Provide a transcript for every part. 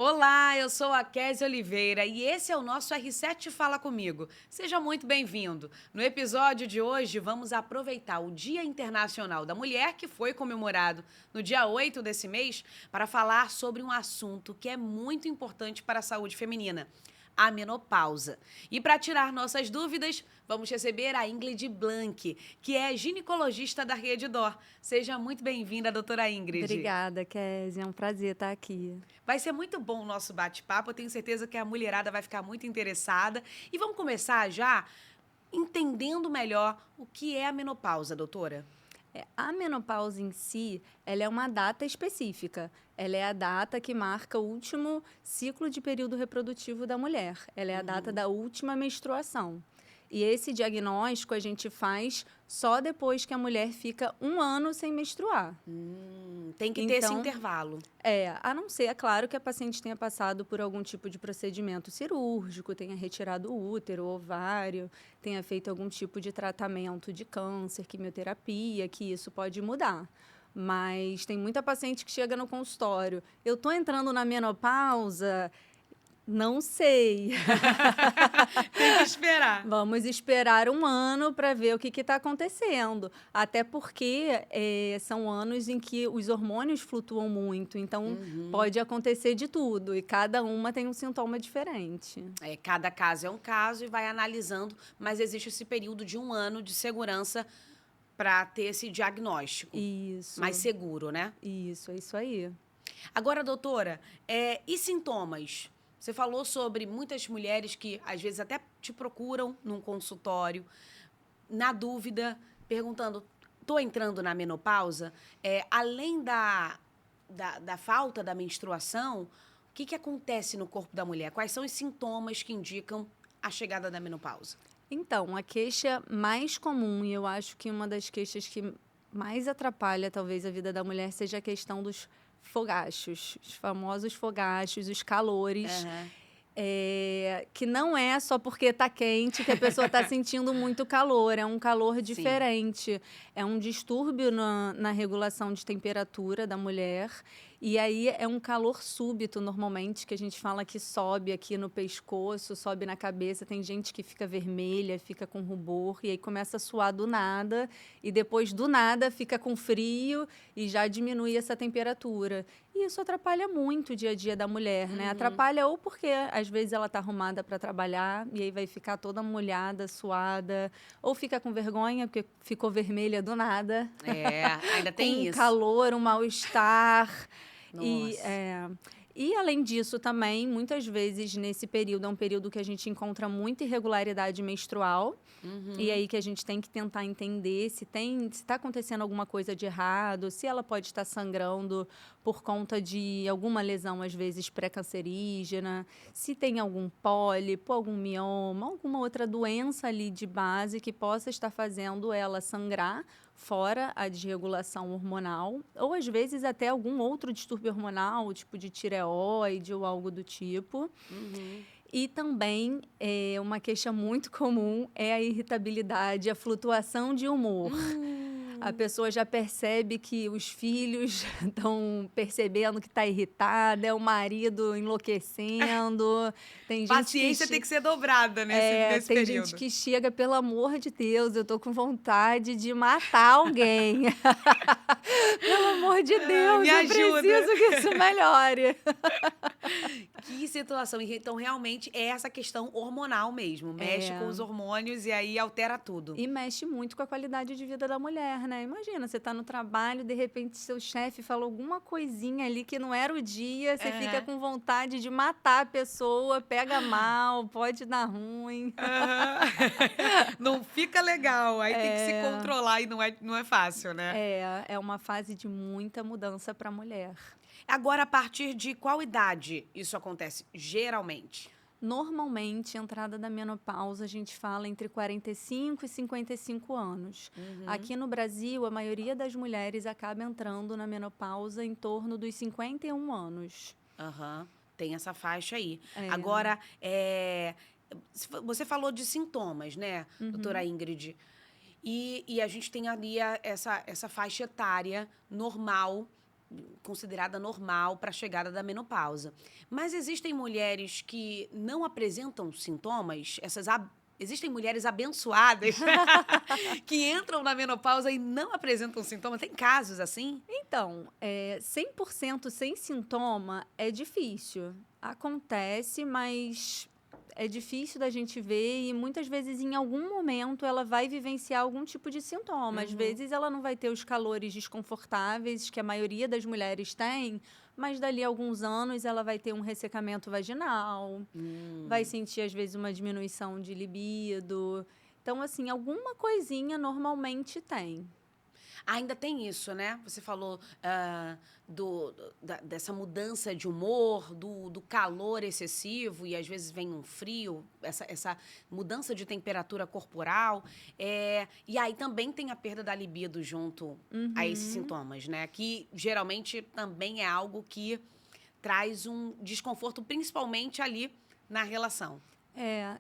Olá, eu sou a Kézia Oliveira e esse é o nosso R7 Fala Comigo. Seja muito bem-vindo. No episódio de hoje, vamos aproveitar o Dia Internacional da Mulher, que foi comemorado no dia 8 desse mês, para falar sobre um assunto que é muito importante para a saúde feminina: a menopausa. E para tirar nossas dúvidas, vamos receber a Ingrid Blank, que é ginecologista da Rede Dor. Seja muito bem-vinda, doutora Ingrid. Obrigada, Kézia. É um prazer estar aqui. Vai ser muito bom o nosso bate-papo, eu tenho certeza que a mulherada vai ficar muito interessada. E vamos começar já entendendo melhor o que é a menopausa, doutora. A menopausa em si, ela é uma data específica. Ela é a data que marca o último ciclo de período reprodutivo da mulher. Ela é a data da última menstruação. E esse diagnóstico a gente faz só depois que a mulher fica 1 ano sem menstruar. Tem que ter esse Então, intervalo. a não ser, é claro, que a paciente tenha passado por algum tipo de procedimento cirúrgico, tenha retirado o útero, o ovário, tenha feito algum tipo de tratamento de câncer, quimioterapia, que isso pode mudar. Mas tem muita paciente que chega no consultório: eu estou entrando na menopausa, não sei. Tem que esperar. Vamos esperar 1 ano para ver o que está acontecendo. Até porque são anos em que os hormônios flutuam muito, então pode acontecer de tudo, e cada uma tem um sintoma diferente. Cada caso é um caso e vai analisando, mas existe esse período de 1 ano de segurança para ter esse diagnóstico. Isso. Mais seguro, né? Isso, é isso aí. Agora, doutora, e sintomas? Você falou sobre muitas mulheres que às vezes até te procuram num consultório, na dúvida, perguntando: estou entrando na menopausa? Além da falta da menstruação, o que acontece no corpo da mulher? Quais são os sintomas que indicam a chegada da menopausa? Então, a queixa mais comum, e eu acho que uma das queixas que mais atrapalha talvez a vida da mulher, seja a questão dos fogachos, os famosos fogachos, os calores. Aham. Que não é só porque está quente que a pessoa está sentindo muito calor, é um calor Sim. diferente, é um distúrbio na regulação de temperatura da mulher, e aí é um calor súbito normalmente, que a gente fala que sobe aqui no pescoço, sobe na cabeça. Tem gente que fica vermelha, fica com rubor, e aí começa a suar do nada, e depois do nada fica com frio e já diminui essa temperatura. E isso atrapalha muito o dia a dia da mulher, né? Atrapalha ou porque às vezes ela está arrumada para trabalhar e aí vai ficar toda molhada, suada, ou fica com vergonha porque ficou vermelha do nada, Ainda com tem um isso. calor, um mal-estar. E, Nossa. e, além disso, também, muitas vezes, nesse período, é um período que a gente encontra muita irregularidade menstrual. E aí que a gente tem que tentar entender se está acontecendo alguma coisa de errado, se ela pode estar sangrando por conta de alguma lesão, às vezes pré-cancerígena, se tem algum pólipo, algum mioma, alguma outra doença ali de base que possa estar fazendo ela sangrar, fora a desregulação hormonal, ou às vezes até algum outro distúrbio hormonal, tipo de tireoide ou algo do tipo. E também uma queixa muito comum é a irritabilidade, a flutuação de humor. A pessoa já percebe que os filhos estão percebendo que está irritada, é o marido enlouquecendo. Tem gente Paciência tem que ser dobrada nesse tem período. gente que chega: pelo amor de Deus, eu tô com vontade de matar alguém. Pelo amor de Deus, me eu ajuda. preciso que isso melhore. Que situação. Então, realmente, é essa questão hormonal mesmo. Mexe com os hormônios e aí altera tudo. E mexe muito com a qualidade de vida da mulher, né? Imagina, você tá no trabalho, de repente seu chefe fala alguma coisinha ali que não era o dia, você fica com vontade de matar a pessoa, pega mal, pode dar ruim. Não fica legal. Aí tem que se controlar e não é fácil, né? É uma fase de muita mudança para a mulher. Agora, a partir de qual idade isso acontece, geralmente? Normalmente, a entrada da menopausa, a gente fala entre 45 e 55 anos. Aqui no Brasil, a maioria das mulheres acaba entrando na menopausa em torno dos 51 anos. Tem essa faixa aí. Agora, você falou de sintomas, né, doutora Ingrid? E a gente tem ali essa faixa etária normal considerada normal para a chegada da menopausa. Mas existem mulheres que não apresentam sintomas, existem mulheres abençoadas que entram na menopausa e não apresentam sintomas. Tem casos assim? Então, 100% sem sintoma é difícil. Acontece, mas é difícil da gente ver e muitas vezes, em algum momento, ela vai vivenciar algum tipo de sintoma. Às vezes, ela não vai ter os calores desconfortáveis que a maioria das mulheres tem, mas dali a alguns anos ela vai ter um ressecamento vaginal, vai sentir, às vezes, uma diminuição de libido. Então, assim, alguma coisinha normalmente tem. Ainda tem isso, né? Você falou dessa mudança de humor, do calor excessivo, e às vezes vem um frio, essa mudança de temperatura corporal. E aí também tem a perda da libido junto a esses sintomas, né? Que geralmente também é algo que traz um desconforto, principalmente ali na relação. É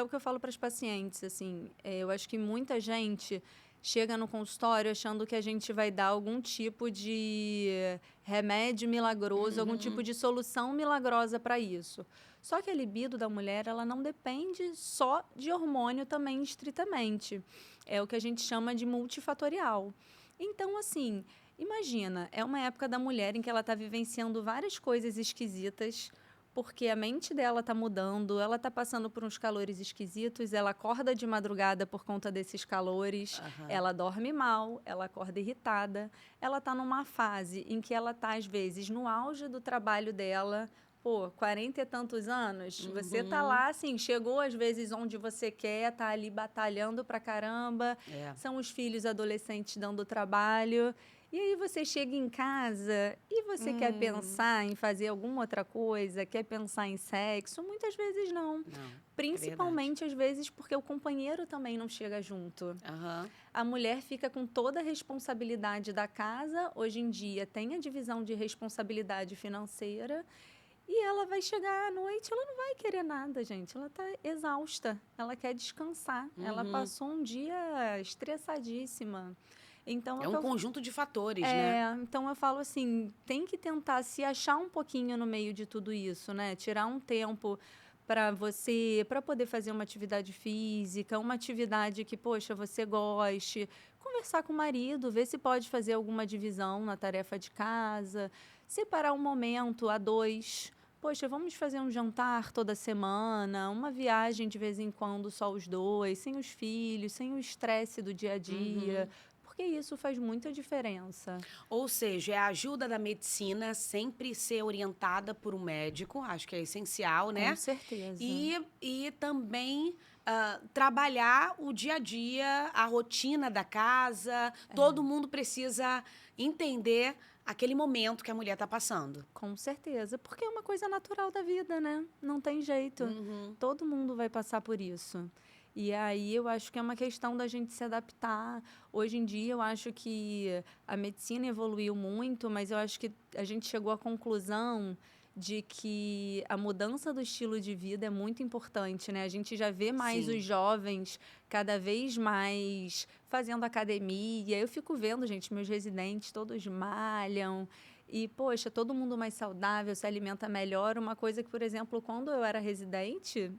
o que eu falo para as pacientes, assim, eu acho que muita gente chega no consultório achando que a gente vai dar algum tipo de remédio milagroso, algum tipo de solução milagrosa para isso. Só que a libido da mulher, ela não depende só de hormônio também, estritamente. É o que a gente chama de multifatorial. Então, assim, imagina, é uma época da mulher em que ela está vivenciando várias coisas esquisitas, porque a mente dela está mudando, ela está passando por uns calores esquisitos, ela acorda de madrugada por conta desses calores, ela dorme mal, ela acorda irritada, ela está numa fase em que ela está, às vezes, no auge do trabalho dela, 40 e tantos anos, você tá lá, assim, chegou às vezes onde você quer, tá ali batalhando pra caramba, são os filhos adolescentes dando trabalho. E aí você chega em casa e você quer pensar em fazer alguma outra coisa, quer pensar em sexo? Muitas vezes não. Principalmente, às vezes, porque o companheiro também não chega junto. A mulher fica com toda a responsabilidade da casa. Hoje em dia tem a divisão de responsabilidade financeira. E ela vai chegar à noite, ela não vai querer nada, gente. Ela está exausta, ela quer descansar. Ela passou um dia estressadíssima. Então, é um conjunto de fatores, né? Então eu falo assim, tem que tentar se achar um pouquinho no meio de tudo isso, né? Tirar um tempo para poder fazer uma atividade física, uma atividade que, poxa, você goste, conversar com o marido, ver se pode fazer alguma divisão na tarefa de casa, separar um momento a dois. Poxa, vamos fazer um jantar toda semana, uma viagem de vez em quando só os dois, sem os filhos, sem o estresse do dia a dia. Porque isso faz muita diferença. Ou seja, é a ajuda da medicina sempre ser orientada por um médico, acho que é essencial, né? Com certeza. E também trabalhar o dia a dia, a rotina da casa. Todo mundo precisa entender aquele momento que a mulher está passando. Com certeza, porque é uma coisa natural da vida, né? Não tem jeito. Todo mundo vai passar por isso. E aí eu acho que é uma questão da gente se adaptar. Hoje em dia eu acho que a medicina evoluiu muito, mas eu acho que a gente chegou à conclusão de que a mudança do estilo de vida é muito importante, né? A gente já vê mais os jovens cada vez mais fazendo academia. Eu fico vendo, gente, meus residentes todos malham. E, poxa, todo mundo mais saudável, se alimenta melhor. Uma coisa que, por exemplo, quando eu era residente,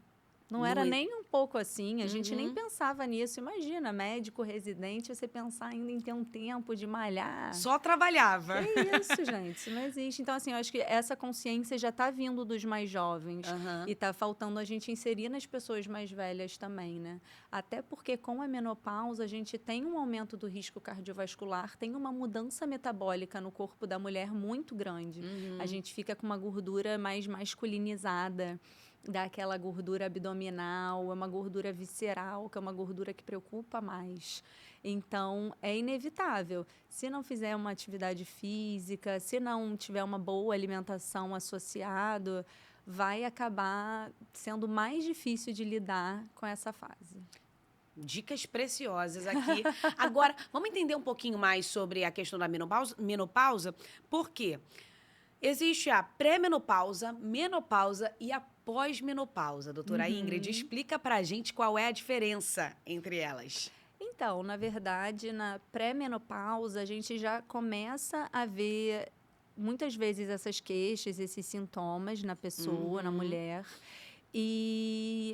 não era nem um pouco assim, a gente nem pensava nisso. Imagina, médico residente, você pensar ainda em ter um tempo de malhar. Só trabalhava. É isso, gente, isso não existe. Então, assim, eu acho que essa consciência já está vindo dos mais jovens e está faltando a gente inserir nas pessoas mais velhas também, né? Até porque com a menopausa a gente tem um aumento do risco cardiovascular, tem uma mudança metabólica no corpo da mulher muito grande. A gente fica com uma gordura mais masculinizada, daquela gordura abdominal, é uma gordura visceral, que é uma gordura que preocupa mais. Então, é inevitável. Se não fizer uma atividade física, se não tiver uma boa alimentação associado, vai acabar sendo mais difícil de lidar com essa fase. Dicas preciosas aqui. Agora, vamos entender um pouquinho mais sobre a questão da menopausa, por quê? Existe a pré-menopausa, menopausa e a pós-menopausa. Doutora Ingrid, explica pra gente qual é a diferença entre elas. Então, na verdade, na pré-menopausa, a gente já começa a ver muitas vezes essas queixas, esses sintomas na pessoa, na Uhum. mulher.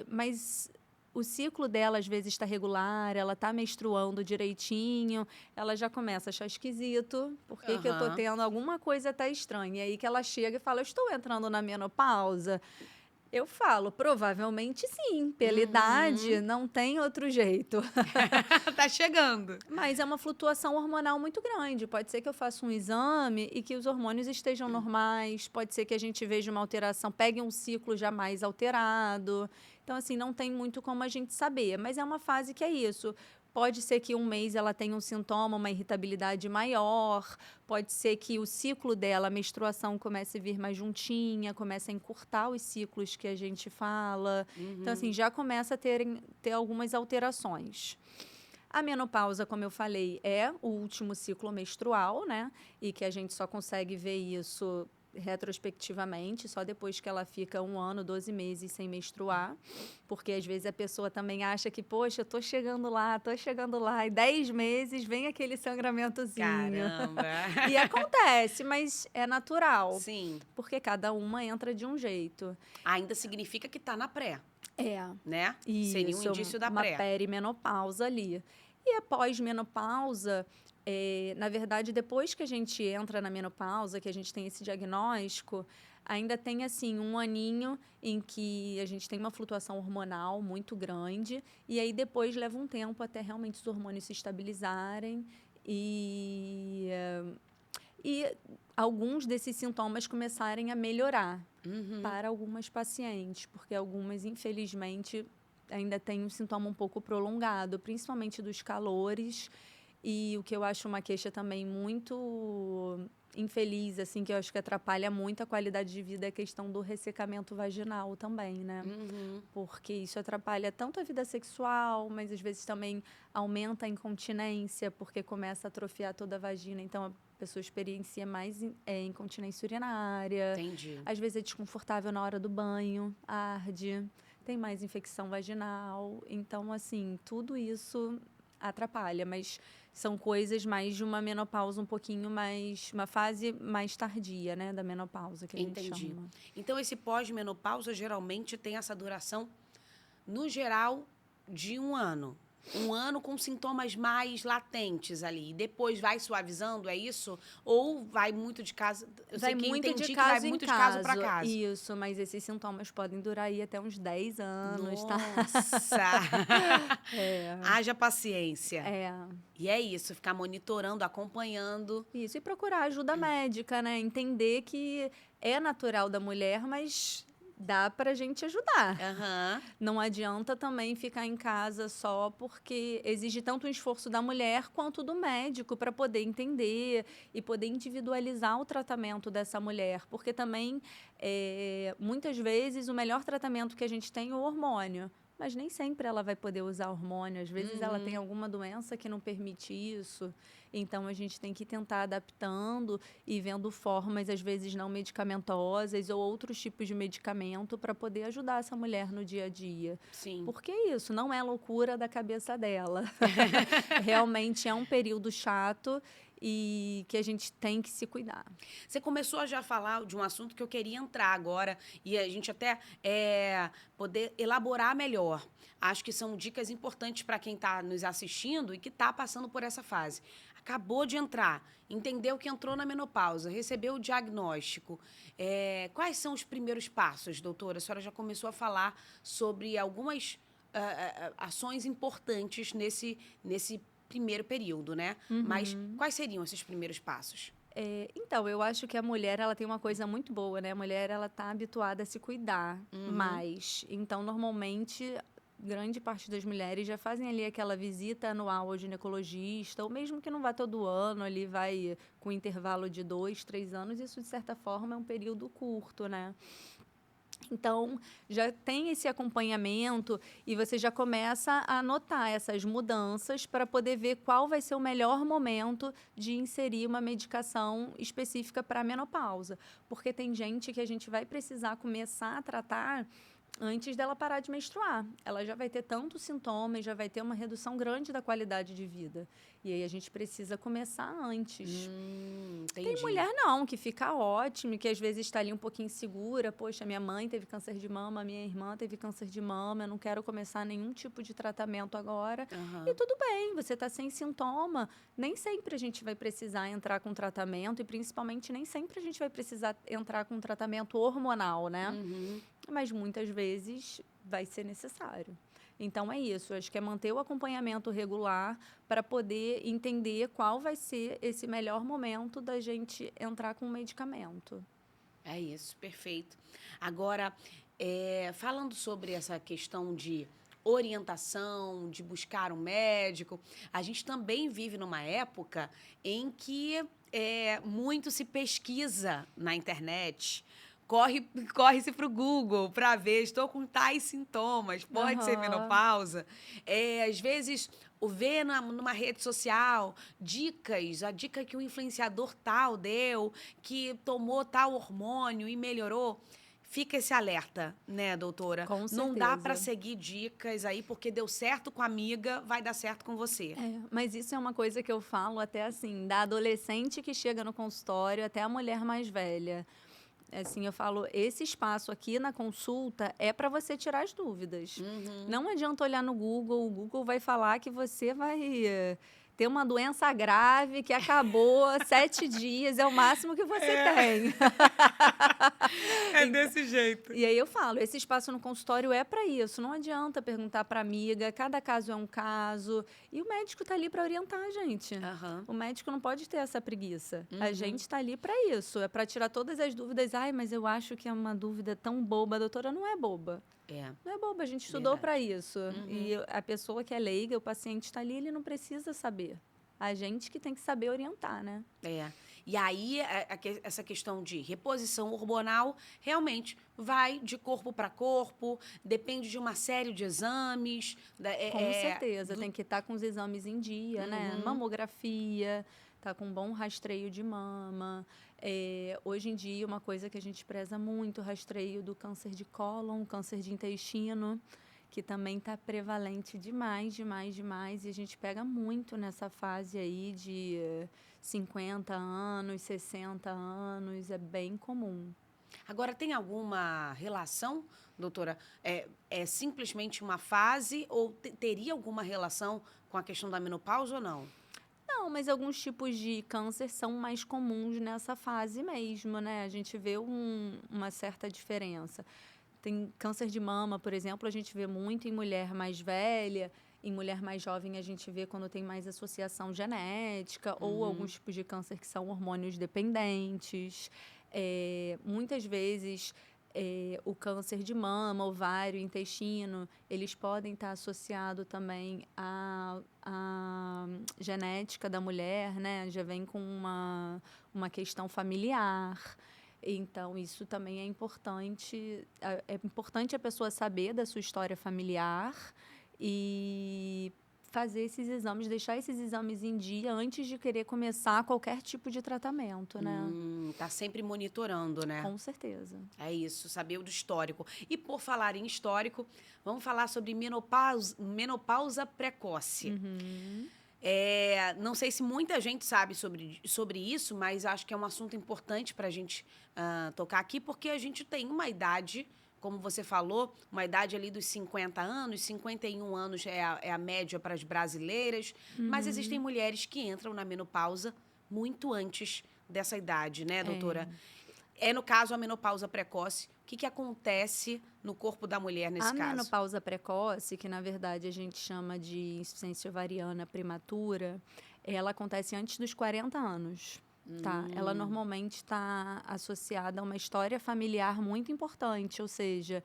Mas o ciclo dela às vezes está regular, ela está menstruando direitinho, ela já começa a achar esquisito, por que que eu tô Aham. tendo alguma coisa tá estranha? E aí que ela chega e fala, eu estou entrando na menopausa? Eu falo, provavelmente sim, pela idade Uhum. não tem outro jeito. Tá chegando. Mas é uma flutuação hormonal muito grande. Pode ser que eu faça um exame e que os hormônios estejam normais, pode ser que a gente veja uma alteração, pegue um ciclo já mais alterado. Então, assim, não tem muito como a gente saber. Mas é uma fase que é isso. Pode ser que um mês ela tenha um sintoma, uma irritabilidade maior. Pode ser que o ciclo dela, a menstruação, comece a vir mais juntinha, comece a encurtar os ciclos que a gente fala. Então, assim, já começa a ter algumas alterações. A menopausa, como eu falei, é o último ciclo menstrual, né? E que a gente só consegue ver isso retrospectivamente, só depois que ela fica 1 ano, 12 meses sem menstruar. Porque às vezes a pessoa também acha que, poxa, eu tô chegando lá, e 10 meses vem aquele sangramentozinho. Caramba. E acontece, mas é natural, Sim. porque cada uma entra de um jeito. Ainda significa que tá na pré, É. né? Seria um Isso, indício da uma pré. perimenopausa ali. E a pós-menopausa, na verdade, depois que a gente entra na menopausa, que a gente tem esse diagnóstico, ainda tem, assim, 1 aninho em que a gente tem uma flutuação hormonal muito grande, e aí depois leva um tempo até realmente os hormônios se estabilizarem e alguns desses sintomas começarem a melhorar para algumas pacientes, porque algumas, infelizmente, ainda têm um sintoma um pouco prolongado, principalmente dos calores. E o que eu acho uma queixa também muito infeliz, assim, que eu acho que atrapalha muito a qualidade de vida, é a questão do ressecamento vaginal também, né? Porque isso atrapalha tanto a vida sexual, mas às vezes também aumenta a incontinência, porque começa a atrofiar toda a vagina. Então, a pessoa experiencia mais incontinência urinária. Entendi. Às vezes é desconfortável na hora do banho, arde, tem mais infecção vaginal. Então, assim, tudo isso atrapalha, mas são coisas mais de uma menopausa um pouquinho mais, uma fase mais tardia, né, da menopausa, que a gente Entendi. chama. Então, esse pós-menopausa geralmente tem essa duração, no geral, de 1 ano. 1 ano com sintomas mais latentes ali. E depois vai suavizando, é isso? Ou vai muito de caso... Eu sei Vai que muito entendi de que vai caso em muito de caso para caso. caso. Isso, mas esses sintomas podem durar aí até uns 10 anos, tá? Nossa! É. Haja paciência. É. E é isso, ficar monitorando, acompanhando. Isso, e procurar ajuda médica, né? Entender que é natural da mulher, mas dá pra gente ajudar. Aham. Não adianta também ficar em casa só porque exige tanto um esforço da mulher quanto do médico para poder entender e poder individualizar o tratamento dessa mulher. Porque também, muitas vezes, o melhor tratamento que a gente tem é o hormônio. Mas nem sempre ela vai poder usar hormônio. Às vezes ela tem alguma doença que não permite isso. Então, a gente tem que tentar adaptando e vendo formas, às vezes, não medicamentosas ou outros tipos de medicamento para poder ajudar essa mulher no dia a dia. Sim. Porque isso não é loucura da cabeça dela. Realmente é um período chato e que a gente tem que se cuidar. Você começou a já falar de um assunto que eu queria entrar agora e a gente até poder elaborar melhor. Acho que são dicas importantes para quem está nos assistindo e que está passando por essa fase. Acabou de entrar, entendeu que entrou na menopausa, recebeu o diagnóstico. Quais são os primeiros passos, doutora? A senhora já começou a falar sobre algumas ações importantes nesse primeiro período, né? Mas quais seriam esses primeiros passos? Então, eu acho que a mulher ela tem uma coisa muito boa, né? A mulher ela tá habituada a se cuidar mais. Então, normalmente, grande parte das mulheres já fazem ali aquela visita anual ao ginecologista, ou mesmo que não vá todo ano, ali vai com intervalo de 2, 3 anos, isso, de certa forma, é um período curto, né? Então, já tem esse acompanhamento e você já começa a notar essas mudanças para poder ver qual vai ser o melhor momento de inserir uma medicação específica para a menopausa. Porque tem gente que a gente vai precisar começar a tratar antes dela parar de menstruar. Ela já vai ter tantos sintomas, já vai ter uma redução grande da qualidade de vida. E aí a gente precisa começar antes. Tem Entendi. mulher não, que fica ótimo, que às vezes está ali um pouquinho insegura. Poxa, minha mãe teve câncer de mama, minha irmã teve câncer de mama, eu não quero começar nenhum tipo de tratamento agora. E tudo bem, você está sem sintoma. Nem sempre a gente vai precisar entrar com tratamento e principalmente nem sempre a gente vai precisar entrar com tratamento hormonal, né? Mas muitas vezes vai ser necessário. Então é isso, acho que é manter o acompanhamento regular para poder entender qual vai ser esse melhor momento da gente entrar com o medicamento. É isso, perfeito. Agora, falando sobre essa questão de orientação, de buscar um médico, a gente também vive numa época em que muito se pesquisa na internet. Corre-se para o Google para ver, estou com tais sintomas, pode ser menopausa. Às vezes, vê numa rede social dicas, a dica que o influenciador tal deu, que tomou tal hormônio e melhorou. Fica esse alerta, né, doutora? Com certeza. Não dá para seguir dicas aí, porque deu certo com a amiga, vai dar certo com você. Mas isso é uma coisa que eu falo até assim, da adolescente que chega no consultório até a mulher mais velha. Assim, eu falo, esse espaço aqui na consulta é para você tirar as dúvidas. Não adianta olhar no Google, o Google vai falar que você vai ter uma doença grave que acabou 7 dias, é o máximo que você tem. É desse jeito. E aí eu falo, esse espaço no consultório é para isso. Não adianta perguntar para amiga, cada caso é um caso. E o médico está ali para orientar a gente. O médico não pode ter essa preguiça. A gente está ali para isso, é para tirar todas as dúvidas. Ai, mas eu acho que é uma dúvida tão boba. A doutora não é boba. Não é boba, a gente estudou para isso. E a pessoa que é leiga, o paciente está ali, ele não precisa saber. A gente que tem que saber orientar, né? E aí, essa questão de reposição hormonal realmente vai de corpo para corpo, depende de uma série de exames. Com certeza, tem que estar com os exames em dia, né? Mamografia, tá com um bom rastreio de mama. Hoje em dia, uma coisa que a gente preza muito, o rastreio do câncer de cólon, câncer de intestino, que também está prevalente demais. E a gente pega muito nessa fase aí de 50 anos, 60 anos, é bem comum. Agora, tem alguma relação, doutora? É simplesmente uma fase ou teria alguma relação com a questão da menopausa ou não? Não, mas alguns tipos de câncer são mais comuns nessa fase mesmo, né? A gente vê uma certa diferença. Tem câncer de mama, por exemplo, a gente vê muito em mulher mais velha. Em mulher mais jovem, a gente vê quando tem mais associação genética ou alguns tipos de câncer que são hormônios dependentes. Muitas vezes, o câncer de mama, ovário, intestino, eles podem estar associados também à genética da mulher, né? Já vem com uma questão familiar. Então, isso também é importante. É importante a pessoa saber da sua história familiar e fazer esses exames, deixar esses exames em dia antes de querer começar qualquer tipo de tratamento, né? Tá sempre monitorando, né? Com certeza. É isso, saber do histórico. E por falar em histórico, vamos falar sobre menopausa precoce. Não sei se muita gente sabe sobre isso, mas acho que é um assunto importante para a gente tocar aqui, porque a gente tem uma idade, como você falou, uma idade ali dos 50 anos, 51 anos é a média para as brasileiras, mas existem mulheres que entram na menopausa muito antes dessa idade, né, doutora? No caso, a menopausa precoce. O que acontece no corpo da mulher nesse caso? A menopausa precoce, que na verdade a gente chama de insuficiência ovariana prematura, ela acontece antes dos 40 anos. Tá? Ela normalmente está associada a uma história familiar muito importante, ou seja,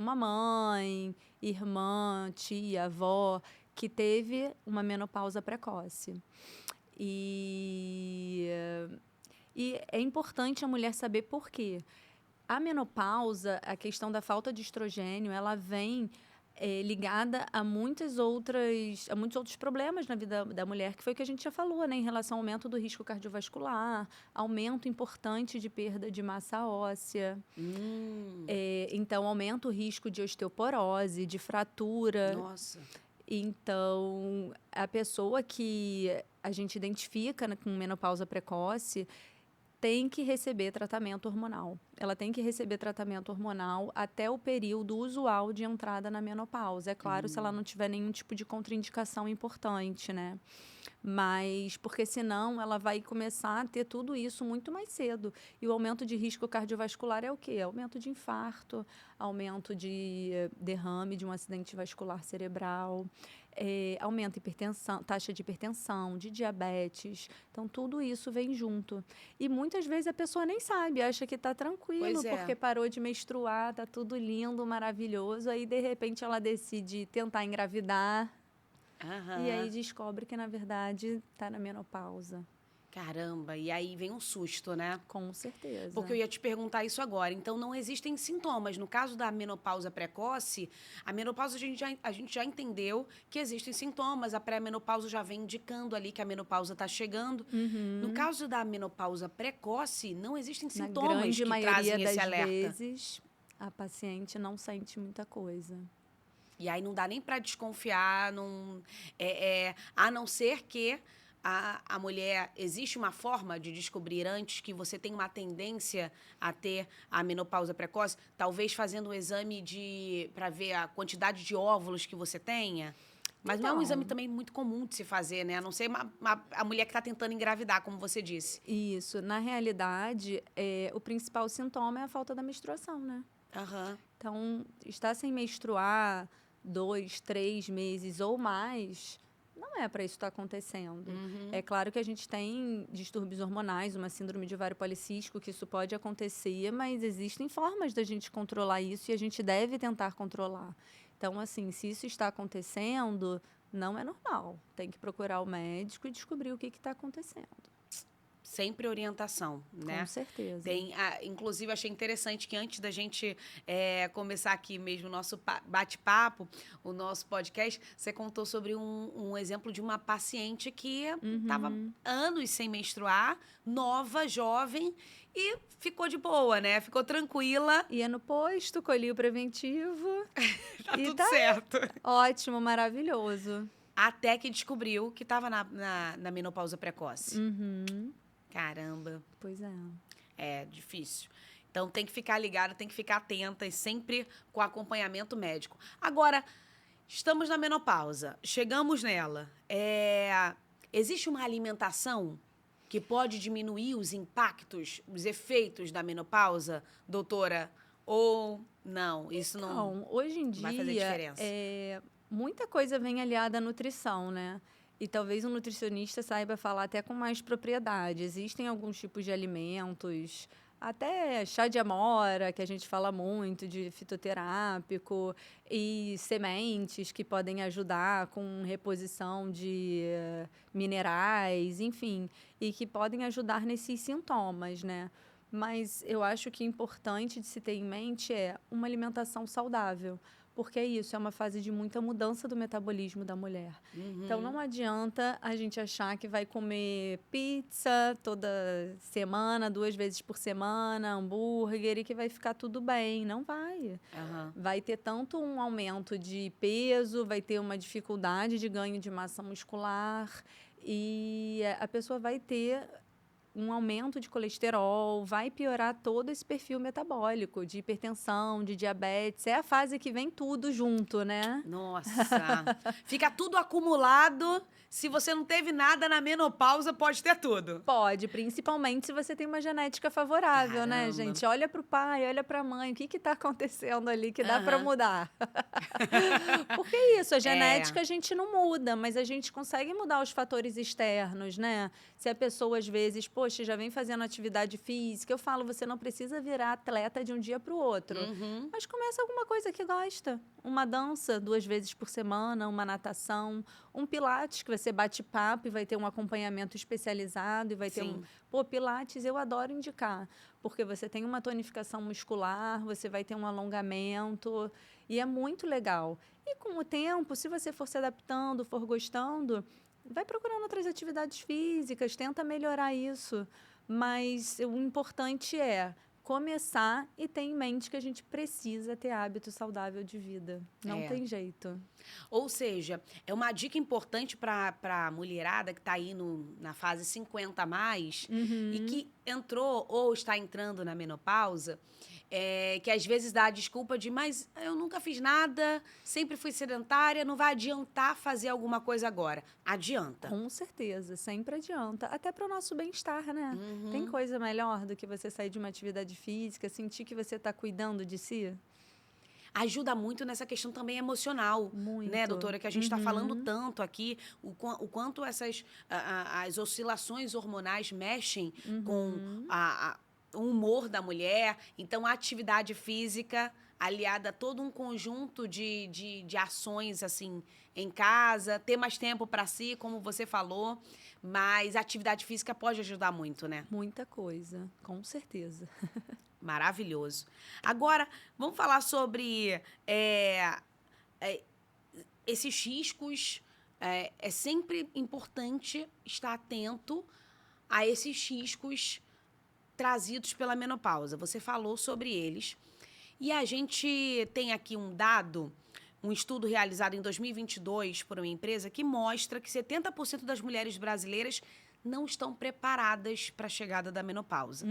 uma mãe, irmã, tia, avó, que teve uma menopausa precoce. E é importante a mulher saber por quê. A menopausa, a questão da falta de estrogênio, ela vem ligada a muitos outros problemas na vida da mulher, que foi o que a gente já falou, né? Em relação ao aumento do risco cardiovascular, aumento importante de perda de massa óssea. Então, aumenta o risco de osteoporose, de fratura. Nossa. Então, a pessoa que a gente identifica, né, com menopausa precoce tem que receber tratamento hormonal. Ela tem que receber tratamento hormonal até o período usual de entrada na menopausa. É claro, se ela não tiver nenhum tipo de contraindicação importante, né? Mas, porque senão ela vai começar a ter tudo isso muito mais cedo. E o aumento de risco cardiovascular é o quê? Aumento de infarto, aumento de derrame de um acidente vascular cerebral, aumenta a hipertensão, taxa de hipertensão, de diabetes. Então, tudo isso vem junto. E muitas vezes a pessoa nem sabe, acha que está tranquilo, porque parou de menstruar, está tudo lindo, maravilhoso. Aí, de repente, ela decide tentar engravidar. E aí descobre que, na verdade, está na menopausa. Caramba, e aí vem um susto, né? Com certeza. Porque eu ia te perguntar isso agora. Então, não existem sintomas. No caso da menopausa precoce, a menopausa a gente já entendeu que existem sintomas. A pré-menopausa já vem indicando ali que a menopausa está chegando. No caso da menopausa precoce, não existem sintomas que trazem esse alerta. Na grande maioria das vezes, a paciente não sente muita coisa. E aí não dá nem para desconfiar, a não ser que a mulher, existe uma forma de descobrir antes que você tem uma tendência a ter a menopausa precoce, talvez fazendo um exame para ver a quantidade de óvulos que você tenha. Mas não é um exame também muito comum de se fazer, né? A não ser a mulher que está tentando engravidar, como você disse. Isso. Na realidade, o principal sintoma é a falta da menstruação, né? Então, estar sem menstruar 2, 3 meses ou mais, não é para isso estar acontecendo. É claro que a gente tem distúrbios hormonais, uma síndrome de ovário policístico, que isso pode acontecer, mas existem formas da gente controlar isso e a gente deve tentar controlar. Então, assim, se isso está acontecendo, não é normal. Tem que procurar o médico e descobrir o que está acontecendo. Sempre orientação, né? Com certeza. Inclusive, achei interessante que antes da gente começar aqui mesmo o nosso bate-papo, o nosso podcast, você contou sobre um exemplo de uma paciente que estava anos sem menstruar, nova, jovem, e ficou de boa, né? Ficou tranquila. Ia no posto, colhia o preventivo. Tá tudo certo. Ótimo, maravilhoso. Até que descobriu que estava na menopausa precoce. Caramba. Pois é. É difícil. Então, tem que ficar ligada, tem que ficar atenta e sempre com acompanhamento médico. Agora, estamos na menopausa, chegamos nela. Existe uma alimentação que pode diminuir os impactos, os efeitos da menopausa, doutora? Ou não? Isso não hoje em dia, vai fazer diferença? Muita coisa vem aliada à nutrição, né? E talvez um nutricionista saiba falar até com mais propriedade. Existem alguns tipos de alimentos, até chá de amora, que a gente fala muito, de fitoterápico, e sementes que podem ajudar com reposição de minerais, enfim, e que podem ajudar nesses sintomas, né? Mas eu acho que importante de se ter em mente é uma alimentação saudável. Porque é isso, é uma fase de muita mudança do metabolismo da mulher. Então, não adianta a gente achar que vai comer pizza toda semana, 2 vezes por semana, hambúrguer, e que vai ficar tudo bem. Não vai. Vai ter tanto um aumento de peso, vai ter uma dificuldade de ganho de massa muscular, e a pessoa vai ter um aumento de colesterol, vai piorar todo esse perfil metabólico, de hipertensão, de diabetes. É a fase que vem tudo junto, né? Nossa! Fica tudo acumulado. Se você não teve nada na menopausa, pode ter tudo. Pode, principalmente se você tem uma genética favorável, né, gente? Olha para o pai, olha para a mãe, o que está acontecendo ali que dá para mudar? Porque é isso, a genética a gente não muda, mas a gente consegue mudar os fatores externos, né? Se a pessoa, às vezes, poxa, já vem fazendo atividade física. Eu falo, você não precisa virar atleta de um dia para o outro. Mas começa alguma coisa que gosta. Uma dança 2 vezes por semana, uma natação, um pilates que você bate papo e vai ter um acompanhamento especializado e vai ter Sim. Pô, pilates eu adoro indicar, porque você tem uma tonificação muscular, você vai ter um alongamento e é muito legal. E com o tempo, se você for se adaptando, for gostando, vai procurando outras atividades físicas, tenta melhorar isso. Mas o importante é começar e ter em mente que a gente precisa ter hábito saudável de vida. Não tem jeito. Ou seja, é uma dica importante para a mulherada que está aí na fase 50 a mais e que entrou ou está entrando na menopausa, que às vezes dá a desculpa de, mas eu nunca fiz nada, sempre fui sedentária, não vai adiantar fazer alguma coisa agora. Adianta. Com certeza, sempre adianta. Até para o nosso bem-estar, né? Tem coisa melhor do que você sair de uma atividade física, sentir que você está cuidando de si? Ajuda muito nessa questão também emocional, Muito. né, doutora? Que a gente está falando tanto aqui, o quanto as oscilações hormonais mexem com o humor da mulher. Então, a atividade física aliada a todo um conjunto de ações, assim, em casa, ter mais tempo para si, como você falou, mas a atividade física pode ajudar muito, né? Muita coisa, com certeza. Maravilhoso. Agora, vamos falar sobre esses riscos. É sempre importante estar atento a esses riscos trazidos pela menopausa. Você falou sobre eles. E a gente tem aqui um dado, um estudo realizado em 2022 por uma empresa que mostra que 70% das mulheres brasileiras não estão preparadas para a chegada da menopausa.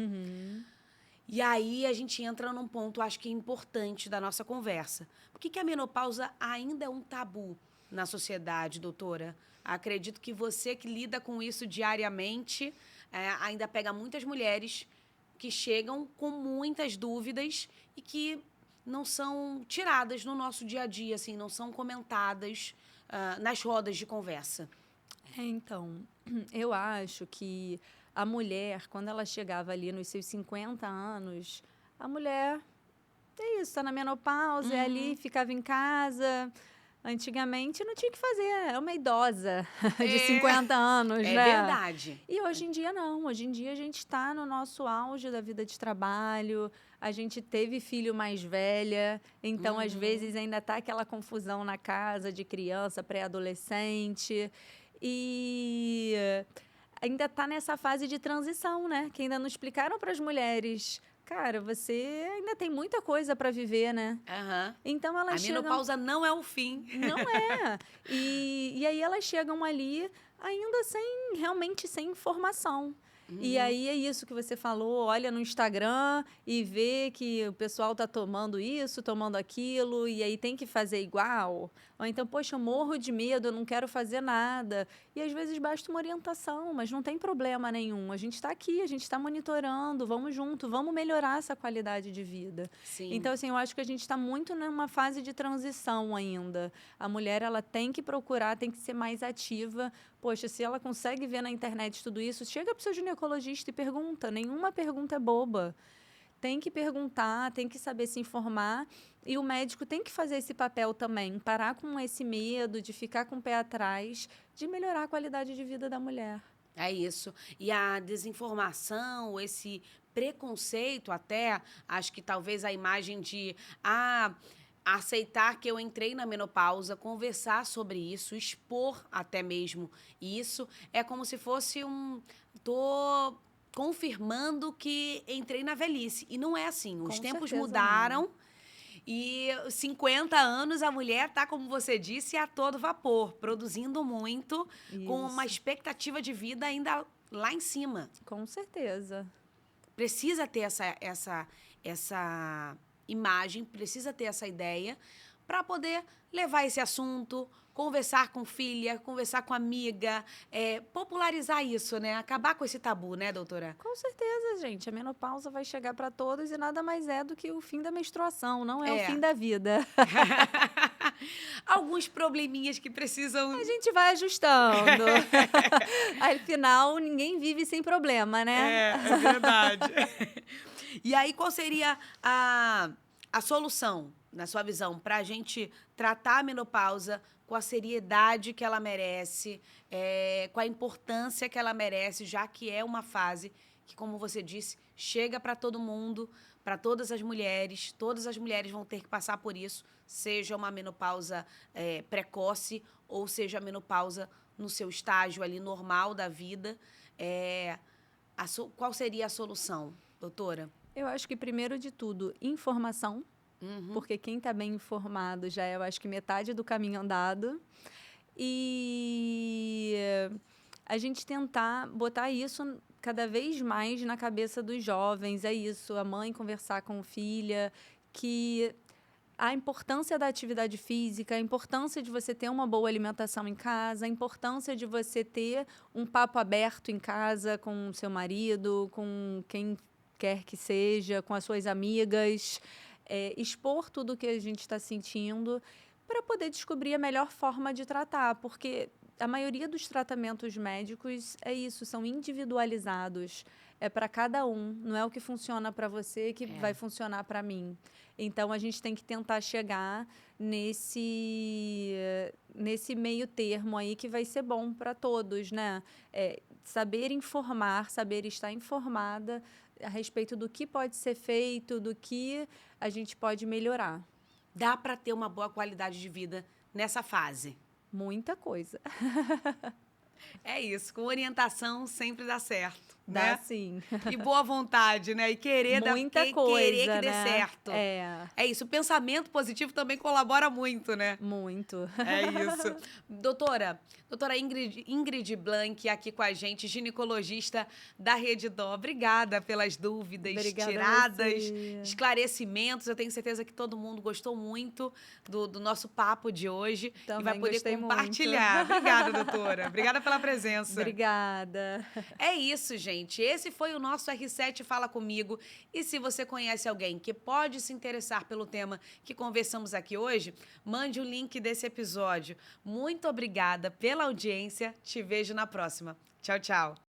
E aí a gente entra num ponto, acho que importante da nossa conversa. Por que a menopausa ainda é um tabu na sociedade, doutora? Acredito que você que lida com isso diariamente ainda pega muitas mulheres que chegam com muitas dúvidas e que não são tiradas no nosso dia a dia, assim, não são comentadas nas rodas de conversa. Então, eu acho que a mulher, quando ela chegava ali nos seus 50 anos, a mulher, é isso, tá na menopausa, é ali, ficava em casa. Antigamente não tinha o que fazer, é uma idosa de 50 anos, né? É verdade. E hoje em dia não, hoje em dia a gente está no nosso auge da vida de trabalho, a gente teve filho mais velha, então às vezes ainda tá aquela confusão na casa de criança, pré-adolescente, e ainda tá nessa fase de transição, né? Que ainda não explicaram para as mulheres. Cara, você ainda tem muita coisa para viver, né? Então elas chegam... A menopausa não é o fim. Não é. E aí elas chegam ali ainda realmente sem informação. E aí é isso que você falou, olha no Instagram e vê que o pessoal tá tomando isso, tomando aquilo, e aí tem que fazer igual. Ou então, poxa, eu morro de medo, eu não quero fazer nada. E às vezes basta uma orientação, mas não tem problema nenhum. A gente está aqui, a gente está monitorando, vamos junto, vamos melhorar essa qualidade de vida. Sim. Então, assim, eu acho que a gente está muito numa fase de transição ainda. A mulher, ela tem que procurar, tem que ser mais ativa. Poxa, se ela consegue ver na internet tudo isso, chega para o seu ginecologista e pergunta. Nenhuma pergunta é boba. Tem que perguntar, tem que saber se informar. E o médico tem que fazer esse papel também, parar com esse medo de ficar com o pé atrás, de melhorar a qualidade de vida da mulher. É isso. E a desinformação, esse preconceito até, acho que talvez a imagem de aceitar que eu entrei na menopausa, conversar sobre isso, expor até mesmo isso, é como se fosse tô confirmando que entrei na velhice. E não é assim. Os tempos mudaram. Não. E 50 anos, a mulher tá, como você disse, a todo vapor, produzindo muito, com uma expectativa de vida ainda lá em cima. Com certeza. Precisa ter essa imagem, precisa ter essa ideia, para poder levar esse assunto, conversar com filha, conversar com amiga, popularizar isso, né? Acabar com esse tabu, né, doutora? Com certeza, gente. A menopausa vai chegar para todos e nada mais é do que o fim da menstruação, não é o fim da vida. Alguns probleminhas que precisam... A gente vai ajustando. Afinal, ninguém vive sem problema, né? É verdade. E aí, qual seria a solução, na sua visão, para a gente tratar a menopausa com a seriedade que ela merece, com a importância que ela merece, já que é uma fase que, como você disse, chega para todo mundo, para todas as mulheres vão ter que passar por isso, seja uma menopausa precoce ou seja a menopausa no seu estágio ali normal da vida. Qual seria a solução, doutora? Eu acho que, primeiro de tudo, informação. Porque quem está bem informado já é, eu acho que, metade do caminho andado. E a gente tentar botar isso cada vez mais na cabeça dos jovens. É isso, a mãe conversar com a filha, que a importância da atividade física, a importância de você ter uma boa alimentação em casa, a importância de você ter um papo aberto em casa com seu marido, com quem quer que seja, com as suas amigas, expor tudo o que a gente está sentindo para poder descobrir a melhor forma de tratar, porque a maioria dos tratamentos médicos é isso, são individualizados. É para cada um, não é o que funciona para você que vai funcionar para mim. Então, a gente tem que tentar chegar nesse meio termo aí que vai ser bom para todos, né? Saber informar, saber estar informada a respeito do que pode ser feito, do que a gente pode melhorar. Dá para ter uma boa qualidade de vida nessa fase? Muita coisa. É isso, com orientação sempre dá certo. Dá, né? sim. E boa vontade, né? E querer Muita coisa, querer que dê né? certo. É isso, o pensamento positivo também colabora muito, né? Muito. É isso. Doutora Ingrid Blanc, aqui com a gente, ginecologista da Rede Dó. Obrigada pelas dúvidas tiradas, esclarecimentos. Eu tenho certeza que todo mundo gostou muito do nosso papo de hoje. Também e vai poder compartilhar. Muito. Obrigada, doutora. Obrigada pela presença. Obrigada. É isso, gente. Esse foi o nosso R7 Fala Comigo. E se você conhece alguém que pode se interessar pelo tema que conversamos aqui hoje, mande o link desse episódio. Muito obrigada pela audiência. Te vejo na próxima. Tchau, tchau.